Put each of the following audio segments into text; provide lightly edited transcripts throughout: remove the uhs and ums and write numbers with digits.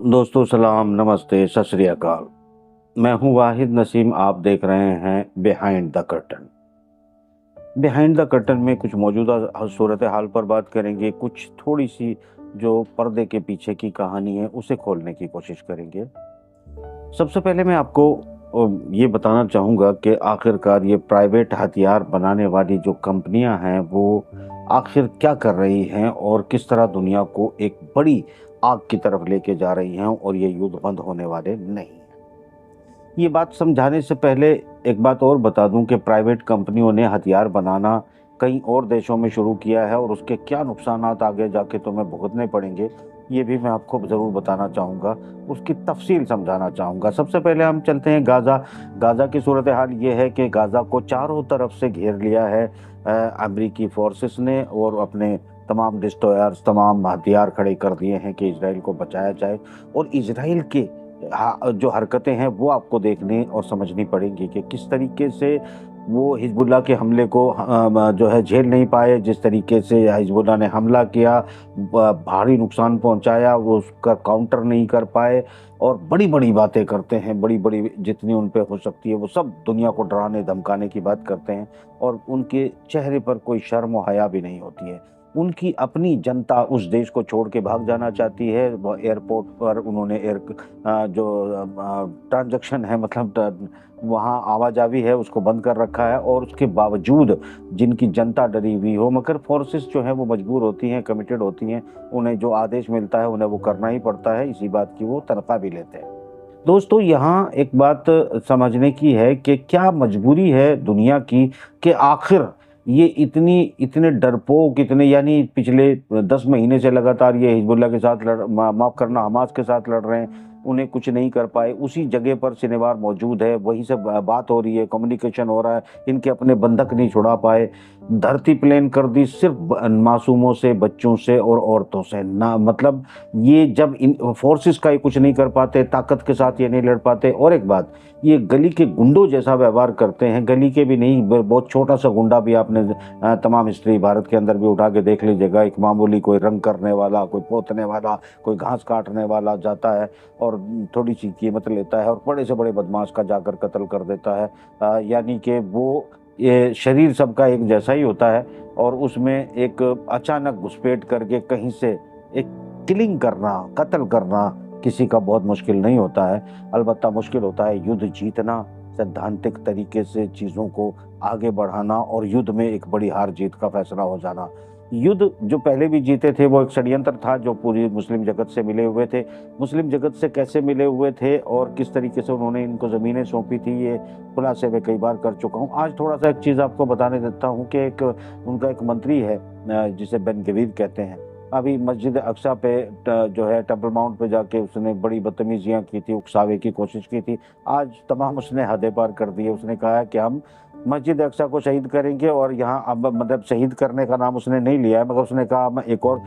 दोस्तों सलाम, नमस्ते, सत श्री अकाल। मैं हूं वाहिद नसीम। आप देख रहे हैं behind the curtain. Behind the curtain में कुछ मौजूदा सूरत हाल पर बात करेंगे, कुछ थोड़ी सी जो पर्दे के पीछे की कहानी है उसे खोलने की कोशिश करेंगे। सबसे पहले मैं आपको ये बताना चाहूँगा कि आखिरकार ये प्राइवेट हथियार बनाने वाली जो कंपनियां हैं वो आखिर क्या कर रही हैं और किस तरह दुनिया को एक बड़ी आग की तरफ लेके जा रही हैं, और ये युद्ध बंद होने वाले नहीं हैं। ये बात समझाने से पहले एक बात और बता दूं कि प्राइवेट कंपनियों ने हथियार बनाना कई और देशों में शुरू किया है, और उसके क्या नुकसानात आगे जाके तुम्हें भुगतने पड़ेंगे ये भी मैं आपको ज़रूर बताना चाहूँगा, उसकी तफसील समझाना चाहूँगा। सबसे पहले हम चलते हैं गाज़ा। गाज़ा की सूरत हाल ये है कि गाज़ा को चारों तरफ से घेर लिया है अमरीकी फोर्सेस ने, और अपने तमाम डिस्ट्रॉयर्स, तमाम हथियार खड़े कर दिए हैं कि इजराइल को बचाया जाए। और इजराइल के जो हरकतें हैं वो आपको देखनी और समझनी पड़ेंगी कि किस तरीके से वो हिजबुल्लाह के हमले को जो है झेल नहीं पाए। जिस तरीके से हिजबुल्लाह ने हमला किया, भारी नुकसान पहुंचाया, वो उसका काउंटर नहीं कर पाए, और बड़ी बड़ी बातें करते हैं, बड़ी बड़ी जितनी उन पे हो सकती है वो सब दुनिया को डराने धमकाने की बात करते हैं, और उनके चेहरे पर कोई शर्म और हया भी नहीं होती है। उनकी अपनी जनता उस देश को छोड़ के भाग जाना चाहती है। एयरपोर्ट पर उन्होंने जो ट्रांजैक्शन है, मतलब वहाँ आवाजावी है, उसको बंद कर रखा है। और उसके बावजूद जिनकी जनता डरी हुई हो, मगर फोर्सेस जो है वो मजबूर होती हैं, कमिटेड होती हैं, उन्हें जो आदेश मिलता है उन्हें वो करना ही पड़ता है। इसी बात की वो तनख्वाह भी लेते हैं। दोस्तों, यहाँ एक बात समझने की है कि क्या मजबूरी है दुनिया की कि आखिर ये इतने डरपोक, इतने यानी पिछले 10 महीने से लगातार ये हिजबुल्लाह के साथ माफ़ करना, हमास के साथ लड़ रहे हैं, उन्हें कुछ नहीं कर पाए। उसी जगह पर सिनेवार मौजूद है, वहीं से बात हो रही है, कम्युनिकेशन हो रहा है, इनके अपने बंधक नहीं छुड़ा पाए। धरती प्लेन कर दी सिर्फ मासूमों से, बच्चों से और औरतों से ना। मतलब ये जब इन फोर्सेस का ही कुछ नहीं कर पाते, ताकत के साथ ये नहीं लड़ पाते। और एक बात, ये गली के गुंडों जैसा व्यवहार करते हैं। गली के भी नहीं, बहुत छोटा सा गुंडा भी आपने तमाम हिस्ट्री भारत के अंदर भी उठा के देख लीजिएगा। एक मामूली कोई रंग करने वाला, कोई पोतने वाला, कोई घास काटने वाला जाता है और थोड़ी सी कीमत लेता है और बड़े से बड़े बदमाश का जाकर कत्ल कर देता है। यानी कि वो ये शरीर सबका एक जैसा ही होता है, और उसमें एक अचानक घुसपैठ करके कहीं से एक किलिंग करना, कत्ल करना किसी का बहुत मुश्किल नहीं होता है। अलबत्ता मुश्किल होता है युद्ध जीतना, सैद्धांतिक तरीके से चीज़ों को आगे बढ़ाना, और युद्ध में एक बड़ी हार जीत का फैसला हो जाना। युद्ध जो पहले भी जीते थे वो एक षड्यंत्र था जो पूरी मुस्लिम जगत से मिले हुए थे। मुस्लिम जगत से कैसे मिले हुए थे और किस तरीके से उन्होंने इनको ज़मीनें सौंपी थी, ये खुलासे मैं कई बार कर चुका हूँ। आज थोड़ा सा एक चीज़ आपको बताने देता हूँ कि उनका एक मंत्री है जिसे बेन गवीर कहते हैं। अभी मस्जिद अक्सा पे जो है टेम्पल माउंट पे जाके उसने बड़ी बदतमीजियाँ की थी, उकसावे की कोशिश की थी। आज तमाम उसने हदें पार कर दी है। उसने कहा है कि हम मस्जिद अक्सा को शहीद करेंगे, और यहाँ अब मतलब शहीद करने का नाम उसने नहीं लिया है, मगर उसने कहा हम एक और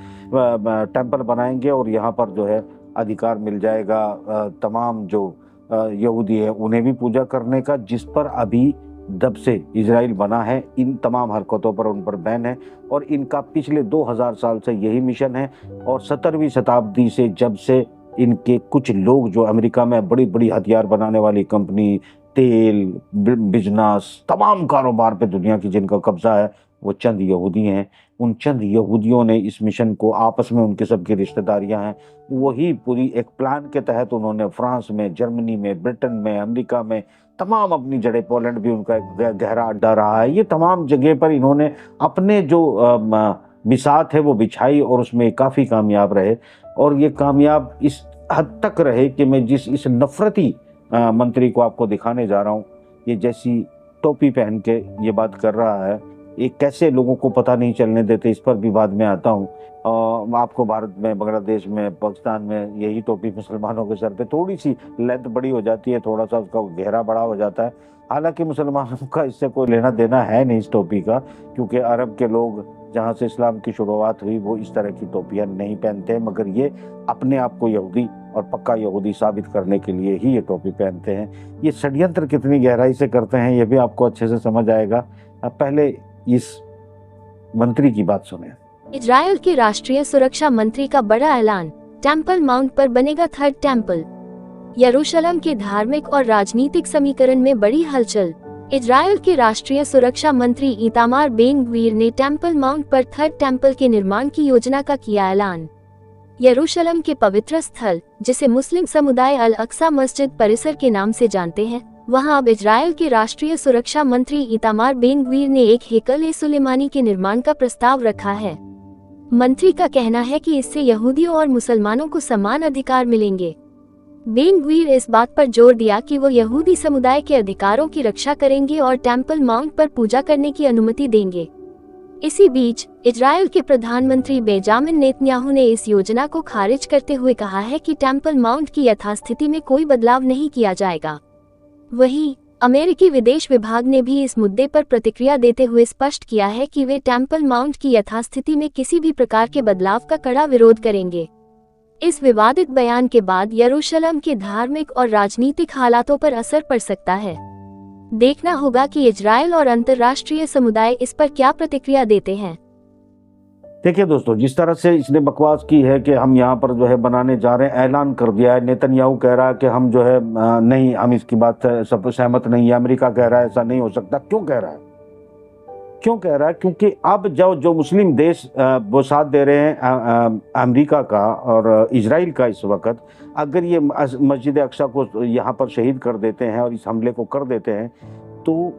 टेम्पल बनाएंगे और यहाँ पर जो है अधिकार मिल जाएगा तमाम जो यहूदी है उन्हें भी पूजा करने का, जिस पर अभी जब से इजराइल बना है इन तमाम हरकतों पर उन पर बैन है। और इनका पिछले 2000 साल से यही मिशन है। और 17वीं शताब्दी से जब से इनके कुछ लोग जो अमेरिका में बड़ी बड़ी हथियार बनाने वाली कंपनी, तेल बिजनेस, तमाम कारोबार पे दुनिया की जिनका कब्जा है, वो चंद यहूदी हैं। उन चंद यहूदियों ने इस मिशन को, आपस में उनके सबकी रिश्तेदारियां हैं, वही पूरी एक प्लान के तहत उन्होंने फ्रांस में, जर्मनी में, ब्रिटेन में, अमेरिका में तमाम अपनी जड़ें, पोलैंड भी उनका एक गहरा अड्डा रहा है, ये तमाम जगह पर इन्होंने अपने जो बिसात है वो बिछाई, और उसमें काफ़ी कामयाब रहे। और ये कामयाब इस हद तक रहे कि मैं जिस इस नफरती मंत्री को आपको दिखाने जा रहा हूँ, ये जैसी टोपी पहन के ये बात कर रहा है, ये कैसे लोगों को पता नहीं चलने देते, इस पर भी बाद में आता हूँ। आपको भारत में, बांग्लादेश में, पाकिस्तान में यही टोपी मुसलमानों के सर पे थोड़ी सी लेंथ बड़ी हो जाती है, थोड़ा सा उसका घेरा बड़ा हो जाता है। हालांकि मुसलमानों का इससे कोई लेना देना है नहीं इस टोपी का, क्योंकि अरब के लोग जहाँ से इस्लाम की शुरुआत हुई वो इस तरह की टोपियाँ नहीं पहनते, मगर ये अपने आप को यहूदी और पक्का यहूदी साबित करने के लिए ही ये टोपी पहनते हैं। ये षड्यंत्र कितनी गहराई से करते हैं ये भी आपको अच्छे से समझ आएगा। पहले इस मंत्री की बात सुने। इजरायल के राष्ट्रीय सुरक्षा मंत्री का बड़ा ऐलान। टेम्पल माउंट पर बनेगा थर्ड टेम्पल। यरूशलेम के धार्मिक और राजनीतिक समीकरण में बड़ी हलचल। इजरायल के राष्ट्रीय सुरक्षा मंत्री इतामार बेन ग्वीर ने टेम्पल माउंट पर थर्ड टेम्पल के निर्माण की योजना का किया ऐलान। यरूशलेम के पवित्र स्थल, जिसे मुस्लिम समुदाय अल अक्सा मस्जिद परिसर के नाम से जानते हैं, वहां अब इजरायल के राष्ट्रीय सुरक्षा मंत्री इतामार बेन ग्वीर ने एक हेकल ए सुलेमानी के निर्माण का प्रस्ताव रखा है। मंत्री का कहना है कि इससे यहूदियों और मुसलमानों को समान अधिकार मिलेंगे। बेन ग्वीर इस बात पर जोर दिया कि वो यहूदी समुदाय के अधिकारों की रक्षा करेंगे और टेम्पल माउंट पर पूजा करने की अनुमति देंगे। इसी बीच इजरायल के प्रधानमंत्री बेंजामिन नेतन्याहू ने इस योजना को खारिज करते हुए कहा है कि टेम्पल माउंट की यथास्थिति में कोई बदलाव नहीं किया जाएगा। वहीं अमेरिकी विदेश विभाग ने भी इस मुद्दे पर प्रतिक्रिया देते हुए स्पष्ट किया है कि वे टेम्पल माउंट की यथास्थिति में किसी भी प्रकार के बदलाव का कड़ा विरोध करेंगे। इस विवादित बयान के बाद यरूशलेम के धार्मिक और राजनीतिक हालातों पर असर पड़ सकता है। देखना होगा कि इजरायल और अंतर्राष्ट्रीय समुदाय इस पर क्या प्रतिक्रिया देते हैं। देखिए दोस्तों, जिस तरह से इसने बकवास की है कि हम यहाँ पर जो है बनाने जा रहे हैं, ऐलान कर दिया है। नेतन्याहू कह रहा है कि हम जो है नहीं, हम इसकी बात से सब सहमत नहीं है। अमेरिका कह रहा है ऐसा नहीं हो सकता। क्यों कह रहा है? क्यों कह रहा है? क्योंकि अब जो मुस्लिम देश वो साथ दे रहे हैं अमेरिका का और इजराइल का इस वक्त, अगर ये मस्जिद अक्सा को यहाँ पर शहीद कर देते हैं और इस हमले को कर देते हैं, तो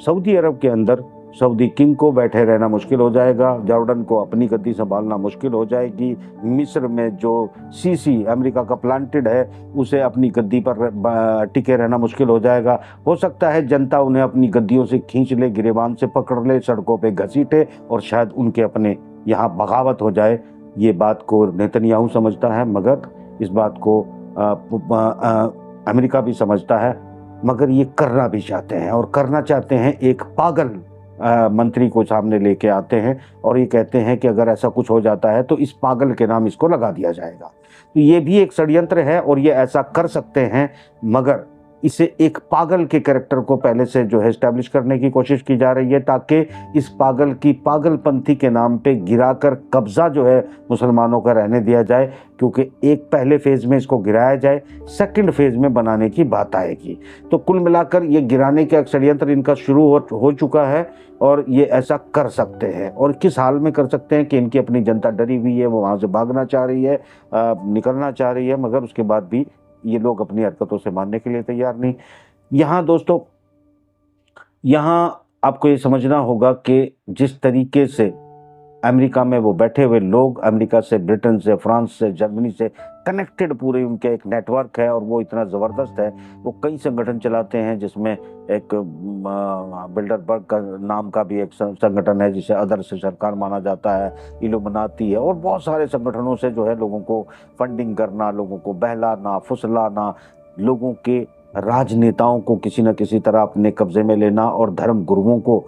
सऊदी अरब के अंदर सऊदी किंग को बैठे रहना मुश्किल हो जाएगा, जॉर्डन को अपनी गद्दी संभालना मुश्किल हो जाएगी, मिस्र में जो सीसी अमेरिका का प्लांटेड है उसे अपनी गद्दी पर टिके रहना मुश्किल हो जाएगा। हो सकता है जनता उन्हें अपनी गद्दियों से खींच ले, गिरेबान से पकड़ ले, सड़कों पे घसीटे और शायद उनके अपने यहाँ बगावत हो जाए। ये बात को नेतन्याहू समझता है, मगर इस बात को अमेरिका भी समझता है, मगर ये करना भी चाहते हैं और करना चाहते हैं। एक पागल मंत्री को सामने लेके आते हैं और ये कहते हैं कि अगर ऐसा कुछ हो जाता है तो इस पागल के नाम इसको लगा दिया जाएगा। तो ये भी एक षड्यंत्र है और ये ऐसा कर सकते हैं, मगर इसे एक पागल के कैरेक्टर को पहले से जो है एस्टैब्लिश करने की कोशिश की जा रही है, ताकि इस पागल की पागलपंथी के नाम पे गिराकर कब्जा जो है मुसलमानों का रहने दिया जाए। क्योंकि एक पहले फेज में इसको गिराया जाए, सेकंड फेज में बनाने की बात आएगी। तो कुल मिलाकर ये गिराने का षड्यंत्र इनका शुरू हो चुका है और ये ऐसा कर सकते हैं। और किस हाल में कर सकते हैं कि इनकी अपनी जनता डरी हुई है, वो वहाँ से भागना चाह रही है, निकलना चाह रही है, मगर उसके बाद भी ये लोग अपनी हरकतों से मानने के लिए तैयार नहीं। यहाँ दोस्तों, यहाँ आपको ये समझना होगा कि जिस तरीके से अमेरिका में वो बैठे हुए लोग, अमेरिका से, ब्रिटेन से, फ्रांस से, जर्मनी से कनेक्टेड पूरे उनके एक नेटवर्क है और वो इतना ज़बरदस्त है। वो कई संगठन चलाते हैं, जिसमें एक बिल्डरबर्ग का नाम का भी एक संगठन है जिसे अदर से सरकार माना जाता है, इल्यूमिनाती है, और बहुत सारे संगठनों से जो है लोगों को फंडिंग करना, लोगों को बहलाना, फुसलाना, लोगों के राजनेताओं को किसी न किसी तरह अपने कब्जे में लेना और धर्म गुरुओं को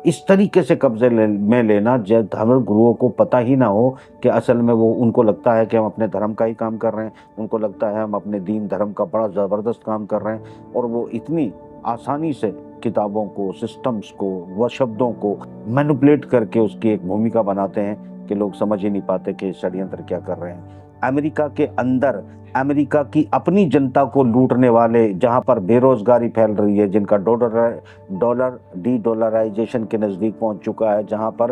इस तरीके से कब्जे में लेना जब धर्म गुरुओं को पता ही ना हो कि असल में वो, उनको लगता है कि हम अपने धर्म का ही काम कर रहे हैं, उनको लगता है हम अपने दीन धर्म का बड़ा ज़बरदस्त काम कर रहे हैं, और वो इतनी आसानी से किताबों को, सिस्टम्स को, व शब्दों को मैनिपुलेट करके उसकी एक भूमिका बनाते हैं कि लोग समझ ही नहीं पाते कि षड्यंत्र क्या कर रहे हैं। अमेरिका के अंदर अमेरिका की अपनी जनता को लूटने वाले, जहां पर बेरोजगारी फैल रही है, जिनका डॉलर डी-डॉलराइजेशन के नज़दीक पहुंच चुका है, जहां पर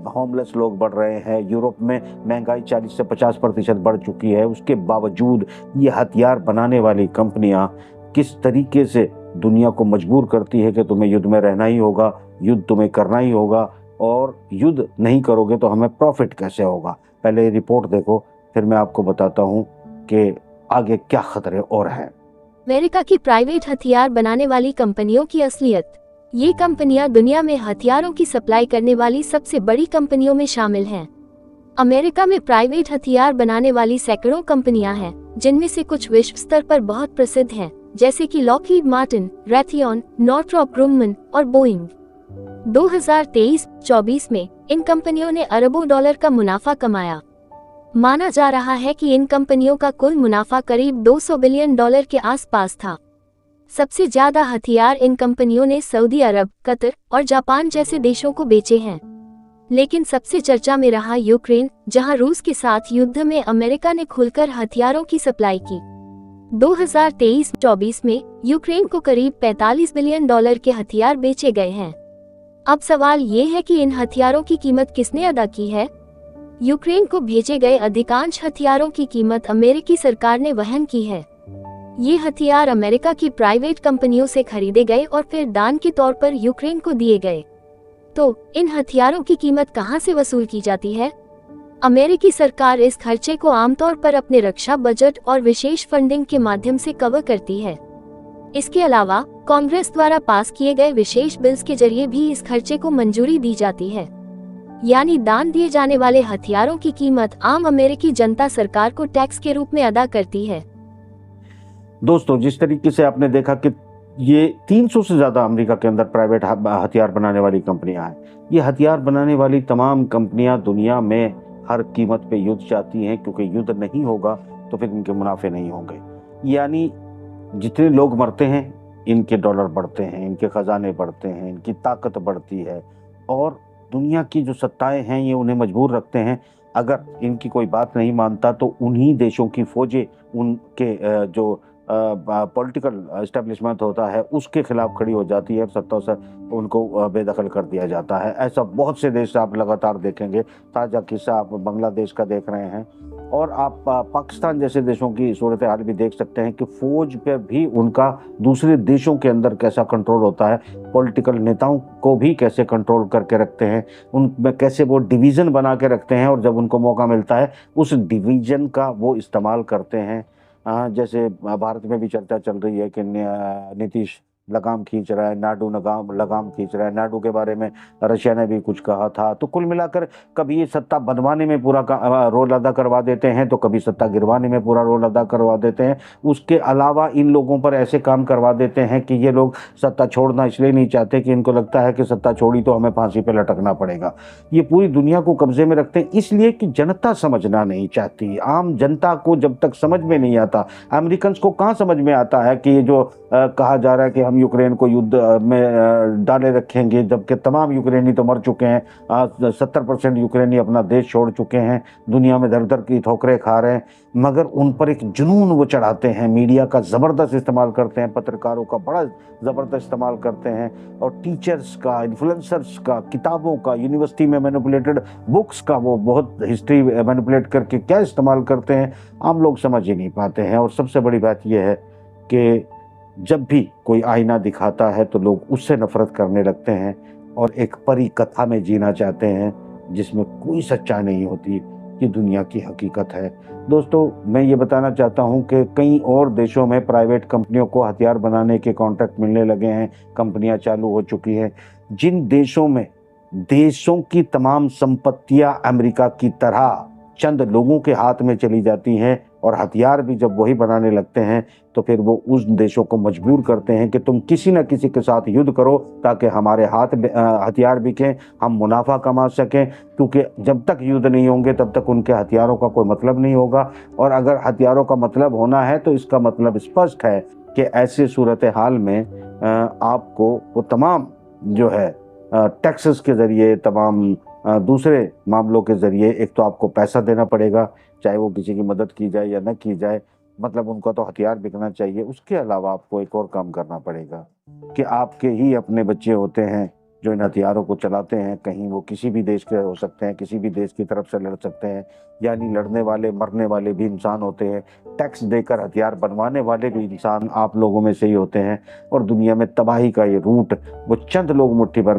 होमलेस लोग बढ़ रहे हैं, यूरोप में महंगाई 40 से 50% बढ़ चुकी है, उसके बावजूद ये हथियार बनाने वाली कंपनियां किस तरीके से दुनिया को मजबूर करती है कि तुम्हें युद्ध में रहना ही होगा, युद्ध तुम्हें करना ही होगा, और युद्ध नहीं करोगे तो हमें प्रॉफिट कैसे होगा। पहले ये रिपोर्ट देखो, फिर मैं आपको बताता हूँ कि आगे क्या खतरे और हैं। अमेरिका की प्राइवेट हथियार बनाने वाली कंपनियों की असलियत। ये कंपनियां दुनिया में हथियारों की सप्लाई करने वाली सबसे बड़ी कंपनियों में शामिल हैं। अमेरिका में प्राइवेट हथियार बनाने वाली सैकड़ों कंपनियां हैं, जिनमें से कुछ विश्व स्तर पर बहुत प्रसिद्ध हैं, जैसे कि लॉकहीड मार्टिन, रैथियन, नॉर्थरॉप ग्रुमन और बोइंग। 2023-24 में इन कंपनियों ने अरबों डॉलर का मुनाफा कमाया। माना जा रहा है कि इन कंपनियों का कुल मुनाफा करीब $200 बिलियन के आसपास था। सबसे ज्यादा हथियार इन कंपनियों ने सऊदी अरब, कतर और जापान जैसे देशों को बेचे हैं। लेकिन सबसे चर्चा में रहा यूक्रेन, जहां रूस के साथ युद्ध में अमेरिका ने खुलकर हथियारों की सप्लाई की। 2023-24 में यूक्रेन को करीब $45 बिलियन के हथियार बेचे गए हैं। अब सवाल ये है कि इन हथियारों की कीमत किसने अदा की है? यूक्रेन को भेजे गए अधिकांश हथियारों की कीमत अमेरिकी सरकार ने वहन की है। ये हथियार अमेरिका की प्राइवेट कंपनियों से खरीदे गए और फिर दान के तौर पर यूक्रेन को दिए गए। तो इन हथियारों की कीमत कहां से वसूल की जाती है? अमेरिकी सरकार इस खर्चे को आमतौर पर अपने रक्षा बजट और विशेष फंडिंग के माध्यम से कवर करती है। इसके अलावा कांग्रेस द्वारा पास किए गए विशेष बिल्स के जरिए भी इस खर्चे को मंजूरी दी जाती है। यानी दान दिए जाने वाले हथियारों की कीमत आम अमेरिकी जनता सरकार को टैक्स के रूप में अदा करती है। दोस्तों, जिस तरीके से आपने देखा कि ये 300 से ज़्यादा अमेरिका के अंदर प्राइवेट हथियार बनाने वाली कंपनियां हैं। ये हथियार बनाने वाली तमाम कंपनियां दुनिया में हर कीमत पे युद्ध चाहती हैं, क्योंकि युद्ध नहीं होगा तो फिर इनके मुनाफे नहीं होंगे। यानी जितने लोग मरते हैं, इनके डॉलर बढ़ते हैं, इनके खजाने बढ़ते हैं, इनकी ताकत बढ़ती है, और दुनिया की जो सत्ताएं हैं ये उन्हें मजबूर रखते हैं। अगर इनकी कोई बात नहीं मानता तो उन्हीं देशों की फौजें उनके जो पॉलिटिकल एस्टेब्लिशमेंट होता है उसके खिलाफ खड़ी हो जाती है, सत्ता से उनको बेदखल कर दिया जाता है। ऐसा बहुत से देश आप लगातार देखेंगे। ताज़ा किस्सा आप बांग्लादेश का देख रहे हैं, और आप पाकिस्तान जैसे देशों की सूरत हाल भी देख सकते हैं कि फौज पर भी उनका दूसरे देशों के अंदर कैसा कंट्रोल होता है। पॉलिटिकल नेताओं को भी कैसे कंट्रोल करके रखते हैं, उनमें कैसे वो डिवीज़न बना के रखते हैं, और जब उनको मौका मिलता है उस डिवीज़न का वो इस्तेमाल करते हैं। जैसे भारत में भी चर्चा चल रही है कि नीतीश लगाम खींच रहा है, नायडू लगाम खींच रहा है। नायडू के बारे में रशिया ने भी कुछ कहा था। तो कुल मिलाकर कभी ये सत्ता बनवाने में पूरा रोल अदा करवा देते हैं, तो कभी सत्ता गिरवाने में पूरा रोल अदा करवा देते हैं। उसके अलावा इन लोगों पर ऐसे काम करवा देते हैं कि ये लोग सत्ता छोड़ना इसलिए नहीं चाहते कि इनको लगता है कि सत्ता छोड़ी तो हमें फांसी पर लटकना पड़ेगा। ये पूरी दुनिया को कब्जे में रखते हैं, इसलिए कि जनता समझना नहीं चाहती। आम जनता को जब तक समझ में नहीं आता, अमेरिकन को कहाँ समझ में आता है कि ये जो कहा जा रहा है कि हम यूक्रेन को युद्ध में डाले रखेंगे, जबकि तमाम यूक्रेनी तो मर चुके हैं। 70% यूक्रेनी अपना देश छोड़ चुके हैं, दुनिया में दर दर की ठोकरें खा रहे हैं, मगर उन पर एक जुनून वो चढ़ाते हैं। मीडिया का ज़बरदस्त इस्तेमाल करते हैं, पत्रकारों का बड़ा ज़बरदस्त इस्तेमाल करते हैं, और टीचर्स का, इन्फ्लुएंसर्स का, किताबों का, यूनिवर्सिटी में मैनिपुलेटेड बुक्स का वो बहुत हिस्ट्री मैनिपुलेट करके क्या इस्तेमाल करते हैं आम लोग समझ ही नहीं पाते हैं। और सबसे बड़ी बात यह है कि जब भी कोई आईना दिखाता है तो लोग उससे नफरत करने लगते हैं और एक परी कथा में जीना चाहते हैं जिसमें कोई सच्चाई नहीं होती। ये दुनिया की हकीकत है। दोस्तों, मैं ये बताना चाहता हूँ कि कई और देशों में प्राइवेट कंपनियों को हथियार बनाने के कॉन्ट्रैक्ट मिलने लगे हैं, कंपनियां चालू हो चुकी हैं। जिन देशों में देशों की तमाम संपत्तियां अमेरिका की तरह चंद लोगों के हाथ में चली जाती हैं, और हथियार भी जब वही बनाने लगते हैं तो फिर वो उस देशों को मजबूर करते हैं कि तुम किसी न किसी के साथ युद्ध करो ताकि हमारे हाथ हथियार बिकें, हम मुनाफा कमा सकें। क्योंकि जब तक युद्ध नहीं होंगे तब तक उनके हथियारों का कोई मतलब नहीं होगा, और अगर हथियारों का मतलब होना है तो इसका मतलब स्पष्ट है कि ऐसे सूरत हाल में आपको वो तमाम जो है टैक्सेस के ज़रिए, तमाम दूसरे मामलों के ज़रिए, एक तो आपको पैसा देना पड़ेगा, चाहे वो किसी की मदद की जाए या न की जाए, मतलब उनका तो हथियार बिकना चाहिए। उसके अलावा आपको एक और काम करना पड़ेगा कि आपके ही अपने बच्चे होते हैं जो इन हथियारों को चलाते हैं। कहीं वो किसी भी देश के हो सकते हैं, किसी भी देश की तरफ से लड़ सकते हैं, यानी लड़ने वाले मरने वाले भी इंसान होते हैं। टैक्स देकर हथियार बनवाने वाले भी इंसान आप लोगों में से ही होते हैं। और दुनिया में तबाही का ये रूट वो चंद लोग मुट्ठी भर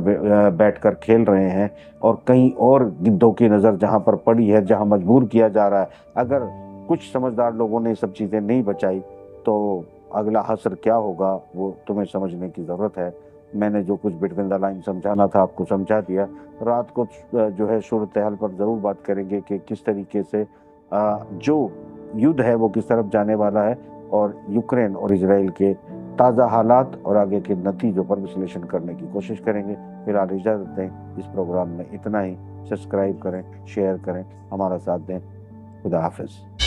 बैठकर खेल रहे हैं, और कहीं और गिद्धों की नज़र जहाँ पर पड़ी है, जहाँ मजबूर किया जा रहा है। अगर कुछ समझदार लोगों ने सब चीज़ें नहीं बचाई तो अगला हश्र क्या होगा वो तुम्हें समझने की ज़रूरत है। मैंने जो कुछ बिटवीन द लाइन समझाना था आपको समझा दिया। रात को जो है सूरत हाल पर ज़रूर बात करेंगे कि किस तरीके से जो युद्ध है वो किस तरफ जाने वाला है, और यूक्रेन और इजराइल के ताज़ा हालात और आगे के नतीजों पर विश्लेषण करने की कोशिश करेंगे। फिलहाल इजाज़त दें, इस प्रोग्राम में इतना ही। सब्सक्राइब करें, शेयर करें, हमारा साथ दें। खुदा हाफिज़।